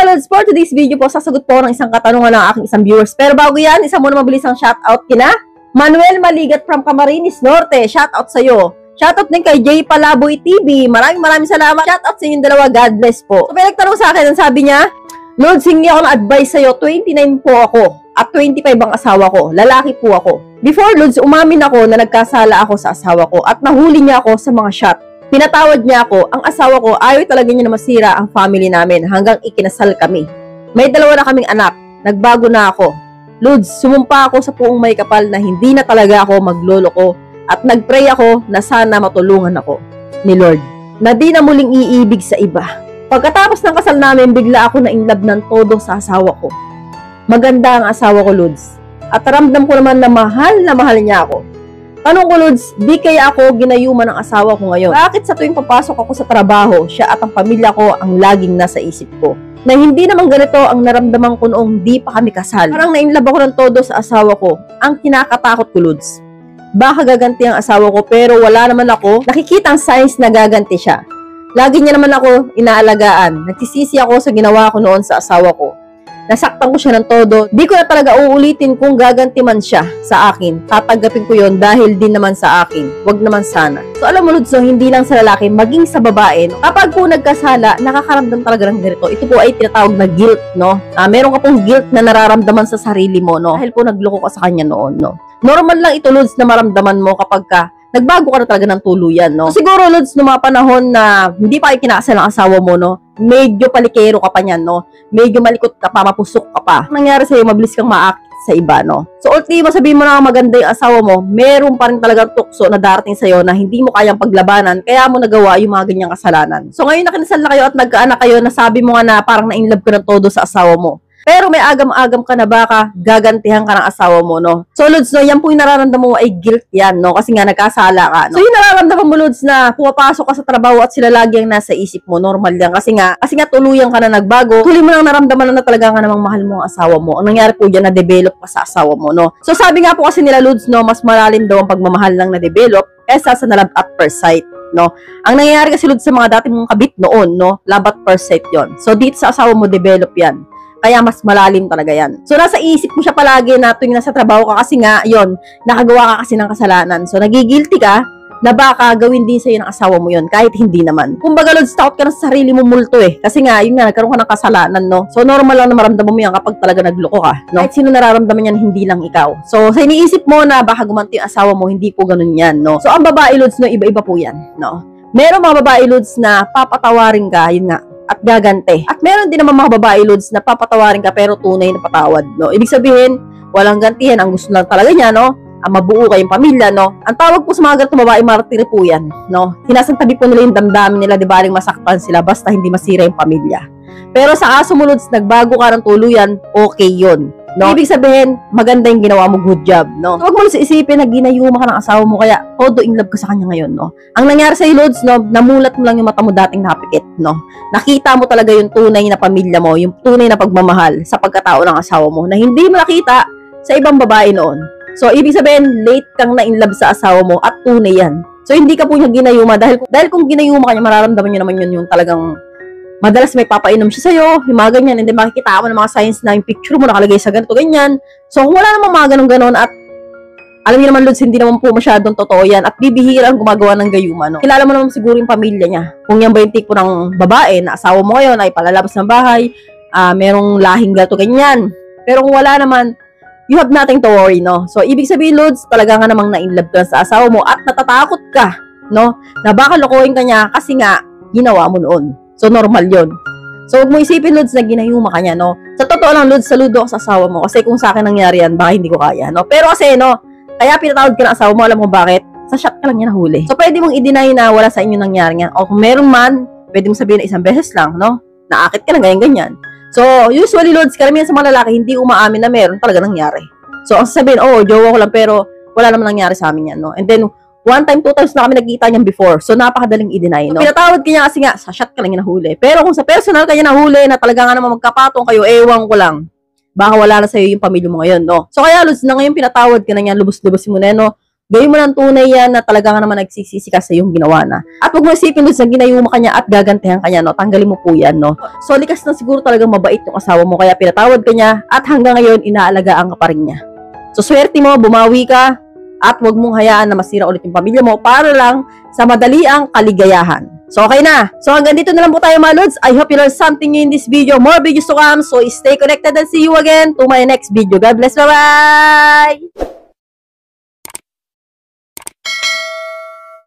Lods, for today's video po, sasagot po ng isang katanungan ng aking isang viewers. Pero bago yan, isa muna mabilis ang shoutout kina Manuel Maligat from Camarines Norte. Shoutout sa'yo. Shoutout din kay Jay Palaboy TV. Maraming salamat. Shoutout sa inyong dalawa. God bless po. So, may nagtanong sa akin, sabi niya, Lods, hingi ako ng advice sa'yo. 29 po ako at 25 ang asawa ko. Lalaki po ako. Before, Lods, umamin ako na nagkasala ako sa asawa ko at nahuli niya ako sa mga shot. Pinatawad niya ako, ang asawa ko, ayaw talaga niya na masira ang family namin hanggang ikinasal kami. May dalawa na kaming anak, nagbago na ako. Lods, sumumpa ako sa puong may kapal na hindi na talaga ako magloloko at nagpray ako na sana matulungan ako ni Lord na di na muling iibig sa iba. Pagkatapos ng kasal namin, bigla ako na in love ng todo sa asawa ko. Maganda ang asawa ko, Lods, at ramdam ko naman na mahal niya ako. Tanong ko, Lods, di kaya ako ginayuman ng asawa ko ngayon? Bakit sa tuwing papasok ako sa trabaho, siya at ang pamilya ko ang laging nasa isip ko? Na hindi naman ganito ang naramdaman ko noong di pa kami kasal. Parang nainlove ako ng todo sa asawa ko. Ang kinakatakot ko, Lods, baka gaganti ang asawa ko pero wala naman ako nakikita ang signs na gaganti siya. Lagi niya naman ako inaalagaan. Nagsisisi ako sa ginawa ko noon sa asawa ko. Nasaktan ko siya ng todo. Di ko na talaga uulitin kung gaganti man siya sa akin. Tatanggapin ko yon dahil din naman sa akin. Wag naman sana. So alam mo, Lods, hindi lang sa lalaki, maging sa babae, no? Kapag po nagkasala, nakakaramdam talaga ng ganito. Ito po ay tinatawag na guilt, no? Meron ka pong guilt na nararamdaman sa sarili mo, no? Dahil po nagloko ka sa kanya noon, no? Normal lang ito, Lods, na maramdaman mo kapag nagbago ka na talaga ng tuluyan, no? So, siguro, Lods, noong mga panahon na hindi pa kayo kinakasal ng asawa mo, no? Medyo palikero ka pa niyan, no? Medyo malikot ka pa, mapusok ka pa. Ang nangyari sa'yo, mabilis kang maakit sa iba, no? So, ultimo, sabihin mo na maganda yung asawa mo, meron pa rin talagang tukso na darating sa'yo na hindi mo kayang paglabanan, kaya mo nagawa yung mga ganyang kasalanan. So, ngayon na kinasal na kayo at nagkaanak kayo, nasabi mo nga na parang na-inlove ka ng todo sa asawa mo. Pero may agam-agam ka na baka gagantihan ka ng asawa mo, no? So, Lods, no, yan po yung nararamdaman mo ay guilt yan, no? Kasi nga nagkasala ka, no? So, yung nararamdaman mo, Lods, na pumapasok ka sa trabaho at sila lagi ang nasa isip mo, normal yan. Kasi nga tuluyan ka na nagbago, huli mo lang naramdaman na talaga nga namang mahal mo ang asawa mo. Ang nangyari po dyan, na-develop ka sa asawa mo, no? So, sabi nga po kasi nila, Lods, no, mas malalim daw ang pagmamahal lang na-develop kesa sa na-love at first sight, no? Ang nangyayari kasi, Lods, sa mga dati mong kabit noon, no? Love at first sight yon. So, dito sa asawa mo, develop yan. Kaya mas malalim talaga yan. So, nasa isip mo siya palagi na tuwing nasa trabaho ka kasi nga, yon, nakagawa ka kasi ng kasalanan. So, nagigilty ka na baka gawin din sa'yo ng asawa mo yon kahit hindi naman. Kumbaga, Lods, takot ka na sa sarili mo multo eh. Kasi nga, yun nga, nagkaroon ka ng kasalanan, no? So, normal lang na maramdaman mo yan kapag talaga nagloko ka, no? Kahit sino nararamdaman yan, hindi lang ikaw. So, sa iniisip mo na baka gumanti yung asawa mo, hindi po ganun yan, no? So, ang babae, Lods, no, iba-iba po yan, no? Meron mga babae, Lods, na papatawarin ka, yun nga, at gagante. At meron din naman mga babae, Lods, na papatawarin ka pero tunay na patawad, no? Ibig sabihin, walang gantihan, ang gusto lang talaga niya, no? Ang mabuo kayong pamilya, no? Ang tawag po sa mga ganitong babae, martir po yan, no? Sinasantabi po nila yung damdamin nila, di ba, ring masaktan sila basta hindi masira yung pamilya. Pero sa kaso mo, Lods, nagbago ka ng tuluyan, okay yun, no? Ibig sabihin, maganda yung ginawa mo, good job, no? So, huwag mo isipin na ginayuma ka ng asawa mo, kaya todo in love ka sa kanya ngayon, no? Ang nangyari sa'yo, Lods, no, namulat mo lang yung mata mo dating napikit, no? Nakita mo talaga yung tunay na pamilya mo, yung tunay na pagmamahal sa pagkatao ng asawa mo, na hindi mo nakita sa ibang babae noon. So, ibig sabihin, late kang na in love sa asawa mo at tunay yan. So, hindi ka po niya ginayuma, dahil kung ginayuma ka niya, mararamdaman niyo naman yun yung talagang madalas may papainom siya sa'yo, yung mga ganyan, and then makikita mo ng mga signs na yung picture mo nakalagay sa ganito, ganyan. So, kung wala namang mga ganon-ganon at alam niyo naman, Lods, hindi naman po masyadong totoo yan at bibihira ang gumagawa ng gayuma, no? Kilala mo naman siguro yung pamilya niya. Kung yan ba yung tipo ng babae na asawa mo ngayon ay palalabas ng bahay, merong lahing gato, ganyan. Pero kung wala naman, you have nothing to worry, no? So, ibig sabihin, Lods, talaga nga namang na-inlove ka sa asawa mo at natatakot ka, no? Na baka lokohin ka niya kasi nga, ginawa mo noon. So, normal yon. So, huwag mo isipin, Lods, na ginayuma ka niya, no? Sa totoo lang, Lods, saludo ako sa asawa mo. Kasi kung sa akin nangyari yan, baka hindi ko kaya, no? Pero kasi, no, kaya pinatawad ka ng asawa mo, alam mo bakit? Sa shot ka lang niya nahuli. So, pwede mong i-deny na wala sa inyo nangyari yan. O kung meron man, pwede mong sabihin na isang beses lang, no? Naakit ka lang, ganyan-ganyan. So, usually, Lods, karamihan sa mga lalaki, hindi umaamin na meron talaga nangyari. So, ang sabihin, oh, jowa ko lang, pero wala naman nangyari sa amin yan, no? And then, one time, 2 times na kami nagkita niyan before. So, napakadaling i-deny, no? So, pinatawad ka niya kasi nga, sa shot ka lang niya nahuli. Pero kung sa personal ka niya nahuli, na talaga nga naman magkapatong kayo, ewan ko lang. Baka wala na sa'yo yung pamilya mo ngayon, no? So, kaya, Lods, na ngayon pinatawad ka na niyan, lubos-lubosin mo na, no? Gawin mo ng tunay yan na talaga nga naman nagsisisi ka sa iyong ginawa na. At huwag mo isipin doon sa ginayuma ka niya at gagantihan ka niya, no? Tanggalin mo po yan, no? So, likas na siguro talagang mabait yung asawa mo, kaya pinatawad ka niya at hanggang ngayon, inaalagaan ka pa rin niya. So, swerte mo, bumawi ka at huwag mong hayaan na masira ulit yung pamilya mo para lang sa madaliang kaligayahan. So, okay na. So, hanggang dito na lang po tayo mga Lods. I hope you learned something new in this video. More videos to come. So, stay connected and see you again to my next video. God bless. Bye-bye!